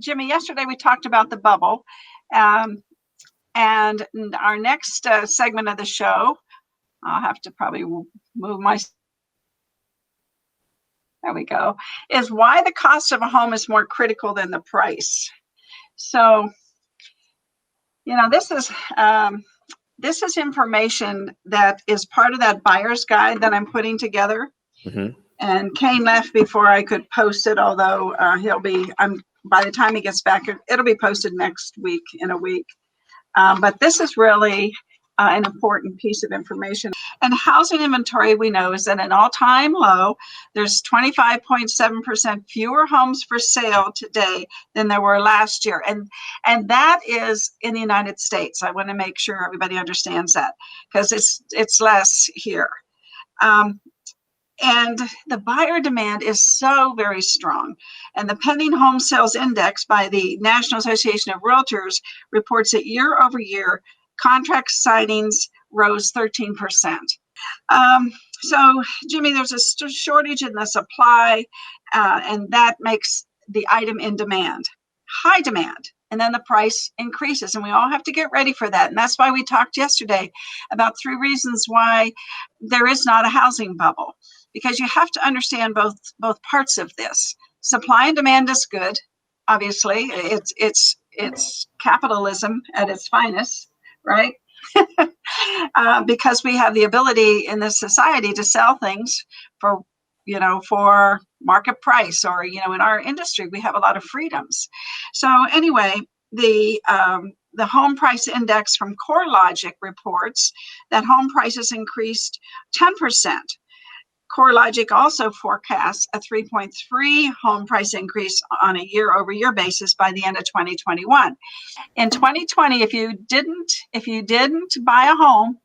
Jimmy, yesterday we talked about the bubble. And our next segment of the show, I'll have to probably move my, there we go, is why the cost of a home is more critical than the price. So, this is information that is part of that buyer's guide that I'm putting together. Mm-hmm. And Kane left before I could post it, although by the time he gets back, it'll be posted next week in a week. But this is really an important piece of information. And housing inventory, we know, is at an all-time low. There's 25.7% fewer homes for sale today than there were last year. And that is in the United States. I want to make sure everybody understands that, because it's less here. And the buyer demand is so very strong. And the pending home sales index by the National Association of Realtors reports that year over year, contract signings rose 13%. So, Jimmy, there's a shortage in the supply, and that makes the item in demand, high demand. And then the price increases, and we all have to get ready for that. And that's why we talked yesterday about 3 reasons why there is not a housing bubble. Because you have to understand both parts of this. Supply and demand is good. Obviously, it's capitalism at its finest, right? Because we have the ability in this society to sell things for market price, or in our industry we have a lot of freedoms. So anyway, the home price index from CoreLogic reports that home prices increased 10%. CoreLogic also forecasts a 3.3 home price increase on a year-over-year basis by the end of 2021. In 2020, if you didn't buy a home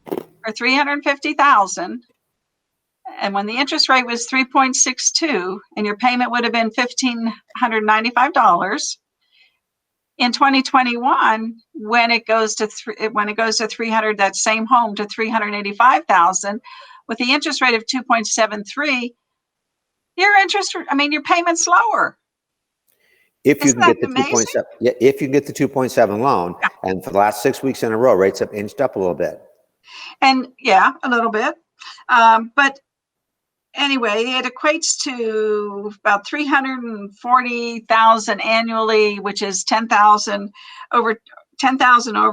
for $350,000, and when the interest rate was 3.62, and your payment would have been $1,595, in 2021, when it goes to 300, that same home to $385,000. With the interest rate of 2.73, your payment's lower. If you can get the 2.7, if you can get the 2.7 loan, yeah. And for the last 6 weeks in a row, rates have inched up a little bit. And yeah, a little bit. But anyway, it equates to about $340,000 annually, which is $10,000 over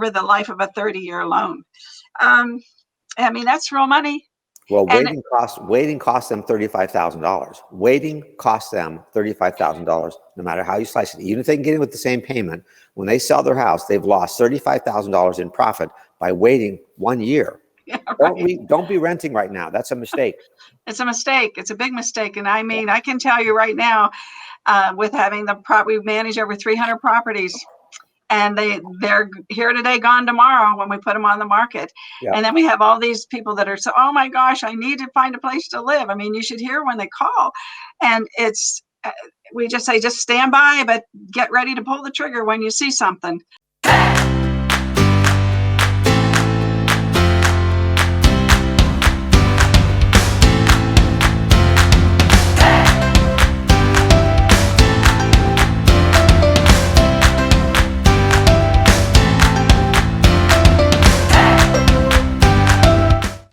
the life of a 30-year loan. That's real money. Well, waiting costs them $35,000. Waiting costs them $35,000, no matter how you slice it. Even if they can get in with the same payment, when they sell their house, they've lost $35,000 in profit by waiting 1 year. Yeah, right. Don't be renting right now. That's a mistake. It's a mistake. It's a big mistake. And I can tell you right now, with having we manage over 300 properties. And they're here today, gone tomorrow when we put them on the market. Yep. And then we have all these people that are so, oh my gosh, I need to find a place to live. You should hear when they call. And we just say, just stand by, but get ready to pull the trigger when you see something.